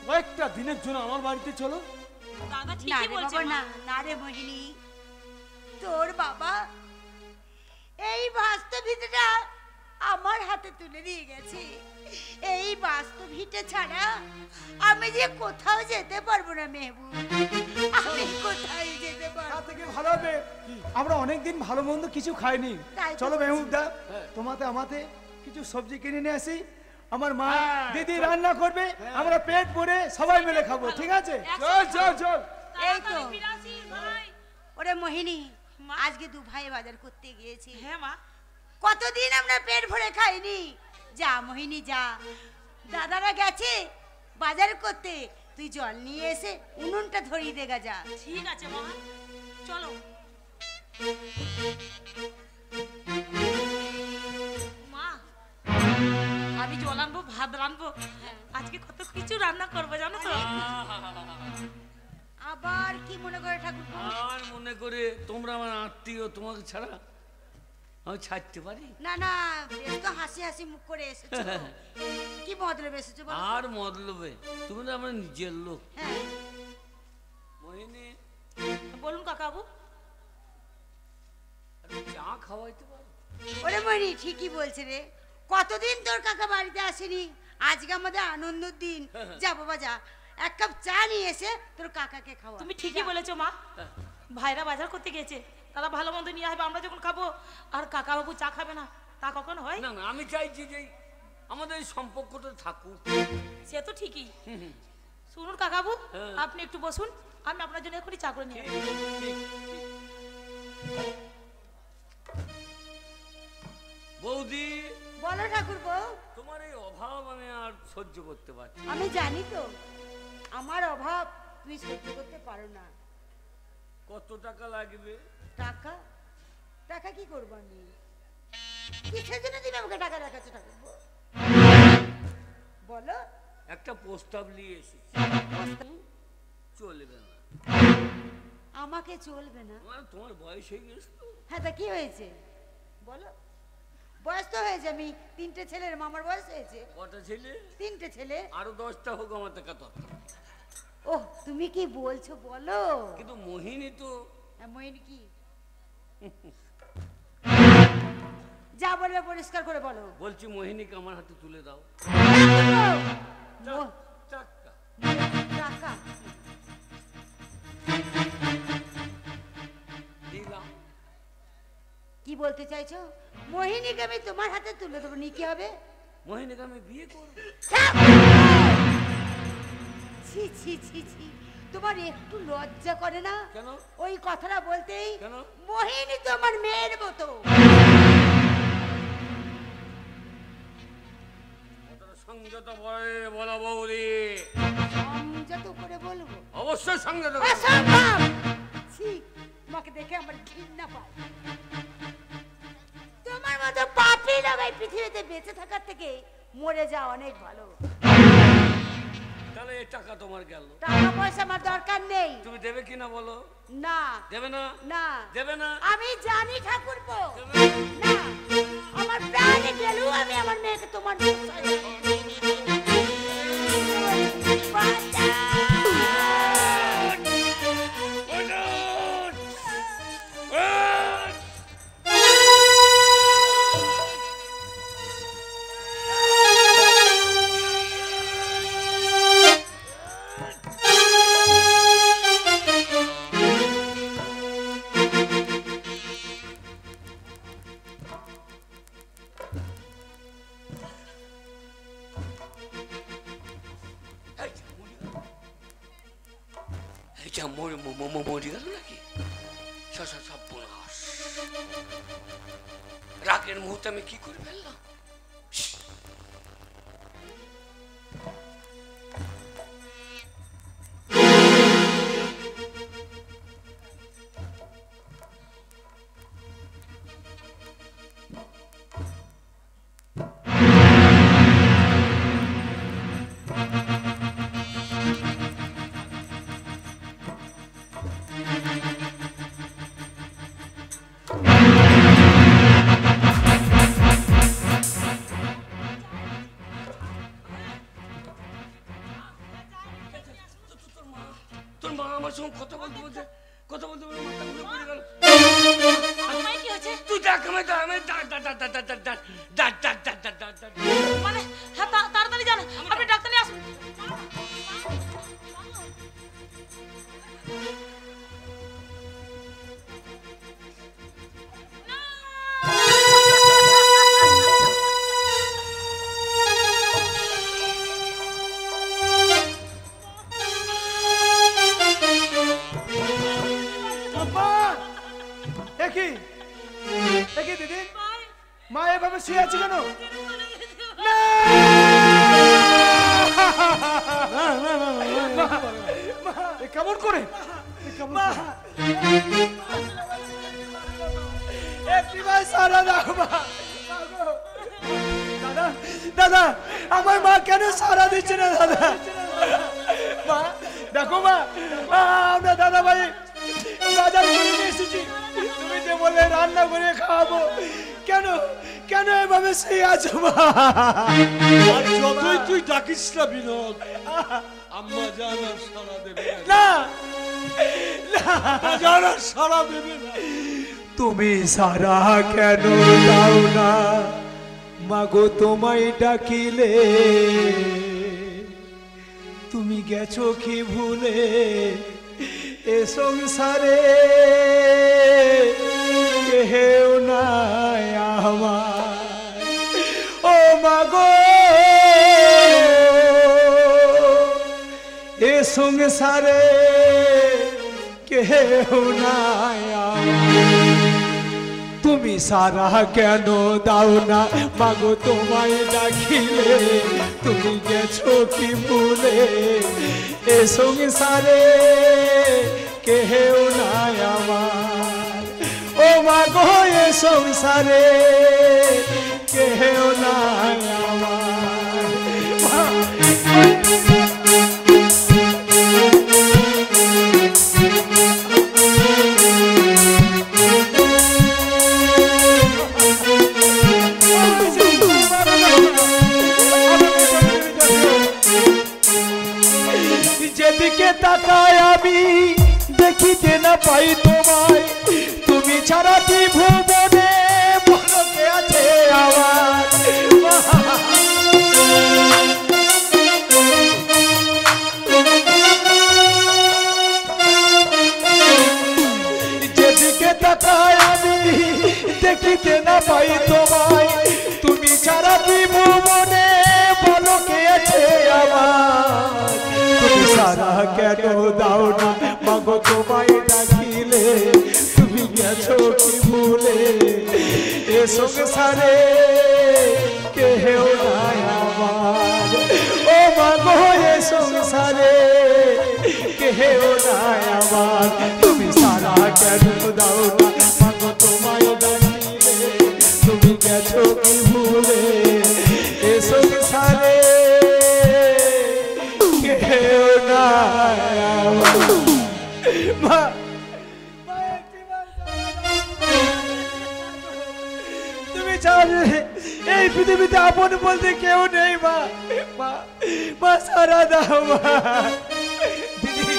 কয়েকটা দিনের জন্য আমার বাড়িতে চলো। দাদা না ঠিকই রে বলছে বাবা মা। না, না রে মোহিনী, তোর বাবা এই বাস্তব ভিটেটা আমার হাতে তুলে দিয়ে গেছে। এই বাস্তব ভিটে ছাড়া আমি যে কোথাও যেতে পারবো না মেহবুব, আমি কোথায় যেতে পারবো তার থেকে ভালো হবে আমরা অনেকদিন ভালো মন্দ কিছু খাইনি। তাই তো চলো বলছি। মেহবুব দা, হ্যাঁ। তোমাতে আমাতে কিছু সবজি কিনে নিয়ে আসি। আমার মা হ্যাঁ, দিদি রান্না করবে, আমরা পেট ভরে সবাই মিলে খাবো, ঠিক আছে? চল চল চল। এই তো তাড়াতাড়ি ফিরে আসিস ভাই। ওরে মোহিনী, মা। আজকে দু ভাই বাজার করতে গিয়েছি। হ্যাঁ মা, কতদিন আমরা পেট ভরে খাইনি। যা মোহিনী যা, দাদারা গেছে বাজার করতে, তুই জল নিয়ে এসে উনুনটা ধরিয়ে দেগা যা। ঠিক আছে মা, চলো। মা, আমি জল আনবো, ভাত রানবো, আজকে কত কিছু রান্না করবো জানো তো। আবার কি মনে করে ঠাকুর? আর মনে করে তোমরা আমার আত্মীয়, তোমাকে ছাড়া আমি ছাড়তে পারি? না না, বেশ তো হাসি হাসি মুখ করে এসেছো। কি মতলব এসেছো বলো? আর মতলবে তুমি তো আমার নিজের লোক। হ্যাঁ, মোহিনী, বলুন কাকাবু। আরে চা খাওয়াইতে পারো? ওরে মনি ঠিকই বলছে রে, কতদিন তোর কাকা বাড়িতে আসেনি, আজকে আমাদের আনন্দের দিন। যা বাবা যা, এক কাপ চা নিয়ে এসে তোর কাকাকে খাওয়া। তুমি ঠিকই বলেছো মা, ভাইরা বাজার করতে গেছে, তারা ভালো মন্দ নিয়ে আসবে, আমরা যখন খাবো আর কাকা বাবু চা খাবে না, তা কখনো হয়? না না, আমি চাইছি যে আমাদের এই সম্পর্কটা থাকুক। সে তো ঠিকই। শুনুন কাকাবু, হ্যাঁ। আপনি একটু বসুন, আমি আপনার জন্য এখনই চা করে নিয়ে আসবো। বৌদি, বলো ঠাকুর বউ। তোমার এই অভাব আমি আর সহ্য করতে পারছি না। আমি জানি তো আমার অভাব তুই সহ্য করতে পারো না। কত টাকা লাগবে? টাকা? টাকা কি করবো আমি? কিসের জন্য তুমি আমাকে টাকা দেখাচ্ছ ঠাকুর বউ? বলো। একটা প্রস্তাব নিয়ে এসেছি, চলবে না। আমাকে চলবে না? তোমার বয়স হয়ে গেছে তো। হ্যাঁ, তা কি হয়েছে বলো? বয়স তো হয়েছে, আমি 3টে ছেলের মামার বয়স হয়েছে। কটা ছেলে? 3টে ছেলে। আরো 10টা হোক আমার টাকা দরকার। ওহ, তুমি কি বলছো বলো? কিন্তু মোহিনী তো মহিন কি যা বলবে পরিষ্কার করে বলো। বলছি, মোহিনীকে আমার হাতে তুলে দাও। টাকা টাকা দিলাম। কি বলতে চাইছো? মোহিনীকে আমি তোমার হাতে তুলে দেবো, নি কি হবে? মোহিনীকে আমি বিয়ে করবো। ছি ছি ছি ছি, তোমার একটু লজ্জা করে না? কেন? ওই কথাটা বলতেই কেন? মোহিনী তো আমার মেয়ের মতো। সংযত বলা বৌদি, সংযত করে বলবো? অবশ্যই সংযত করবো। অসম্ভব! ছি, তোমাকে দেখে আমার ঘৃণা পায়। তোমার মতো পাপী লোক এই পৃথিবীতে বেঁচে থাকার থেকে মরে যাওয়া অনেক ভালো। তাহলে এই টাকা তোমার গেল। টাকা পয়সা আমার দরকার নেই। তুমি দেবে কিনা বলো? না দেবে না? না, দেবে না? আমি জানি ঠাকুরপো। দেবে না, আমার প্রাণে গেলেও আমি আমার মেয়েকে তোমার মরে গেল নাকি? রাগের মুহূর্তে আমি কি করে ফেললাম? পুড়ে গেল। আমায় কি হয়েছে? তুই দেখ আমায় দেখ, আমায় ডাক, ডাক, ডাক, ডাক, ডাক, ডাক, ডাক, ডাক, ডাক, ডাক, ডাক, ডাক, ডাক। মানে হ্যাঁ তাড়াতাড়ি যান, আপনি ডাক্তার নিয়ে আসুন। দিদি মা এভাবে শুয়ে আছে কেন? কেমন করে সারা দাও মা। দাদা দাদা আমার মা কেন সারা দিচ্ছে না? দাদা মা দেখো মা, আমরা দাদা ভাই বাজার করে নিয়ে এসেছি, তুমি যে বললে রান্না করে খাওয়াবো, কেন কেন এভাবে শুয়ে আছো মা? যতই তুই ডাকিস না বিনোদ, আম্মা জানা সারা দেবে না, জানা সারা দেবে না। তুমি সারা কেন দাও না মাগো? তোমায় ডাকিলে তুমি গেছো কি ভুলে? এ সংসারে কেউ নাই আমার, ও মাগো এ সংসারে কেউ নাই আমার। তুমি সারা কেন দাও না মাগো? তোমায় ডাকিলে তুমি গেছো কি ভুলে? এ সংসারে কেউ নাই আমার, ও মাগো এ সংসারে কেউ নাই আমার। যেদিকে তাকায় আমি দেখিতে না পাই তোমায়, তুমি ছাড়া কি ভুবনে মনকে আছে আমার। যেদিকে তাকায় আমি দেখিতে না পাই তোমায়, তুমি ছাড়া কি ভুবনে মনকে আছে আমার। তুমি সারা কেন দাও না মাগো? তোমায় ডাকিলে তুমি গেছো কি ভুলে? এ সংসারে কেউ নাই আমার, ও মাগো এ সংসারে কেউ নাই আমার। তুমি সারা কেন দাও না মাগো? তোমায় ডাকিলে তুমি গেছো কি ভুলে? এ সংসারে কেউ নাই আমার। মা তুমি ছাড়া এই পৃথিবীতে আপন বলতে কেউ নেই মা। মা মা সারা দাও মা। দিদি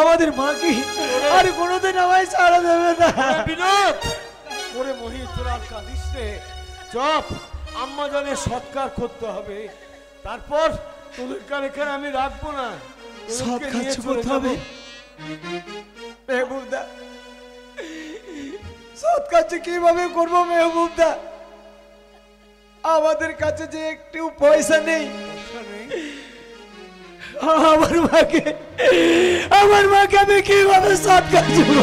আমাদের মা কি আর কোনোদিন আমায় সারা দেবে না? বিনোদ ওরে মহি, তোরা আর কাঁদিস রে, চপ আম্মা জানে সৎকার করতে হবে, তারপর তোদের এখানে আমি রাখবো না, সৎ কাজ করতে হবে। মেহবুব দা সৎ কাজ কিভাবে করবো মেহবুব দা? আমাদের কাছে যে একটু পয়সা নেই। আমার মাকে আমি কিভাবে সৎ কাজ করবো?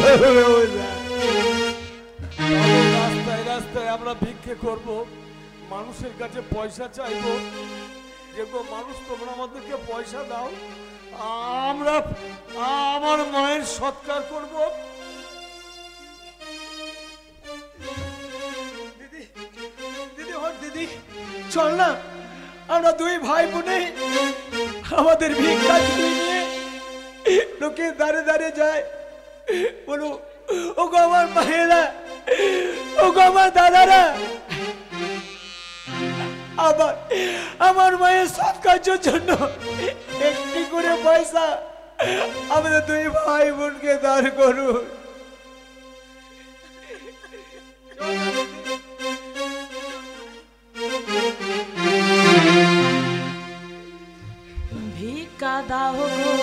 রাস্তায় রাস্তায় আমরা ভিক্ষে করব, মানুষের কাছে পয়সা চাইবো, যেগো মানুষ তোমরা আমাদেরকে পয়সা দাও, আমরা আমার মায়ের সৎকার করব। দিদি দিদি হোক দিদি, চল না আমরা দুই ভাই বোনে আমাদের ভিক্ষা নিয়ে লোকে দাঁড়ে দাঁড়িয়ে যায়, বলো ও গো আমার মায়েরা, ও গো আমার দাদারা, আমার মায়ের সৎ কাজের জন্য একটি করে পয়সা আমাদের দুই ভাই বোনকে দাঁড় করুন। ভিক্ষা দাও গো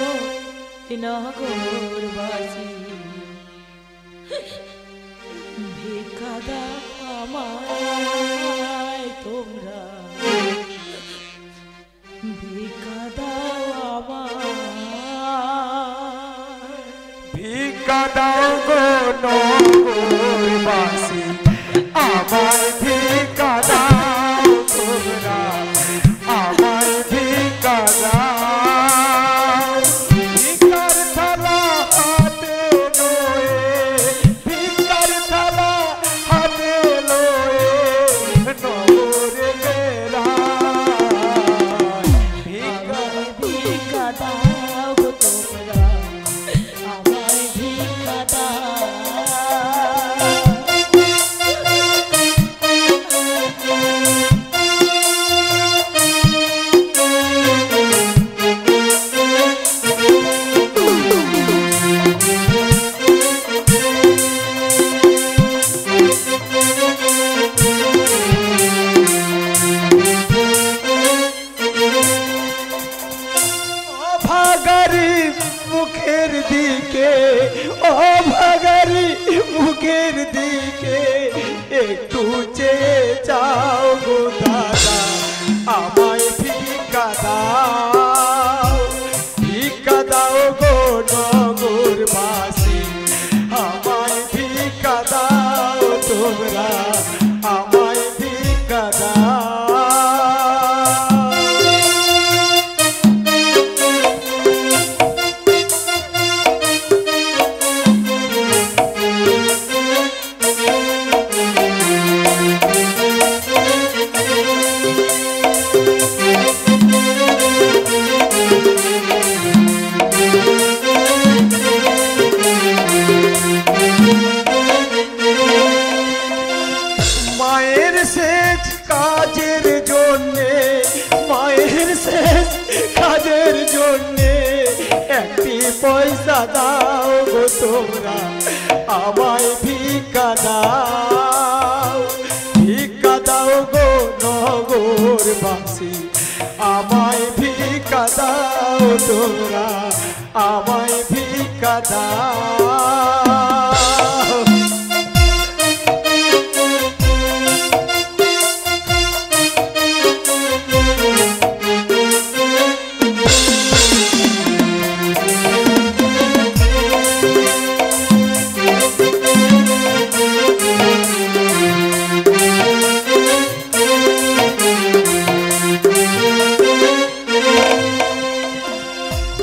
নগরবাসী, ভিক্ষা দাও আমায় তোমরা, ভিক্ষা দাও আমায়, ভিক্ষা দাও গো নগরবাসী, আমায় ভিক্ষা দাও তোমরা, আমায় ভিক্ষা দাও। ভিক্ষার থালা হাতে লয়ে, ভিক্ষার থালা হাতে লয়ে নগরে বেড়াই। ভিক্ষা দাও গো তোমরা, আমায় ভিক্ষা দাও। ভাগারি মুখের দিকে, ও ভাগারি মুখের দিকে একটু চেয়ে যাও গো দাদা, আমায় ভিক্ষা দাও, ভিক্ষা দাও গো নগরবাসী, আমায় ভিক্ষা দাও তোমরা, আমায় ভিক্ষা দাও। মায়ের শেষ কাজের জন্যে, মায়ের শেষ কাজের জন্যে একটি পয়সা দাও গো তোমরা, আমায় ভিক্ষা দাও, ভিক্ষা দাও গো নগরবাসী, আমায় ভিক্ষা দাও তোমরা, আমায় ভিক্ষা দাও।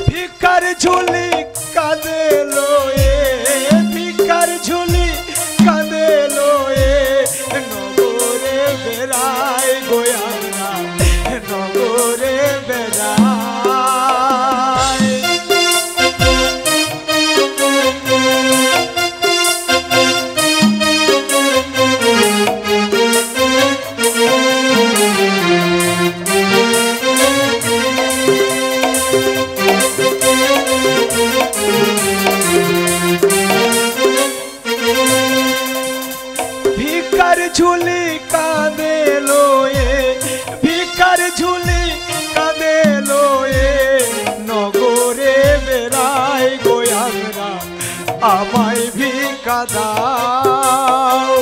ভিক্ষার ঝুলি কাঁদে লয়ে, ভিক্ষার ঝুলি কাঁদে লয়ে নগরে বেড়ায় গোয়াংরা, নগরে বেড়ায়। ভিক্ষার ঝুলি কাঁদে লয়ে, ভিক্ষার ঝুলি কাঁদে লয়ে নগরে বেড়াই গোয়াংরা, আমায় ভিক্ষা দাও,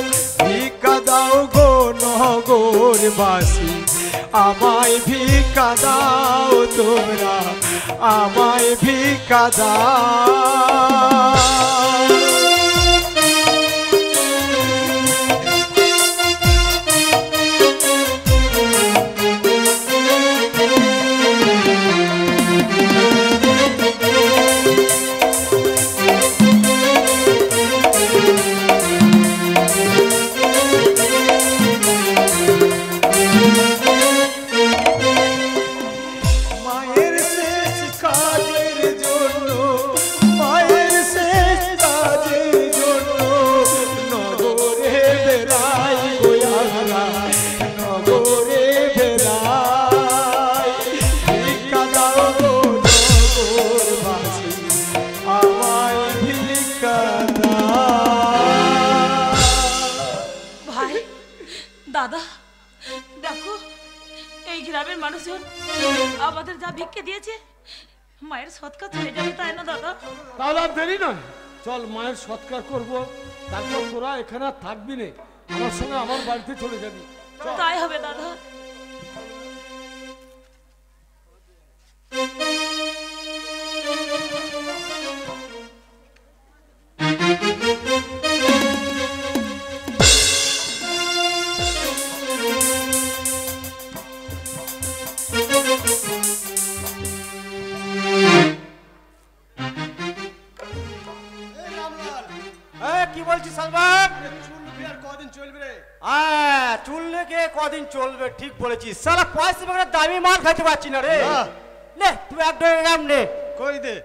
ভিক্ষা দাও গো নগরবাসী, আমায় ভিক্ষা দাও তোমরা, আমায় ভিক্ষা দাও। মায়ের শেষ কাজের জন্য, মায়ের শেষ শোন, আমাদের যা ভিক্ষে দিয়েছে মায়ের সৎকার হয়ে যাবে, তাই না দাদা? তাহলে আর দেরি নয়, চল মায়ের সৎকার করব, তারপর তোরা এখানে আর থাকবি না, আমার সঙ্গে আমার বাড়িতে চলে যাবি। তাই হবে দাদা। কি বলছিস সালমান? চুল লেগে কদিন চলবে, ঠিক বলেছিস। সালা পয়সা দামি মাল খাইতে পারছি না রে। নে তুই এক ডজন গ্রাম নে। কই দে।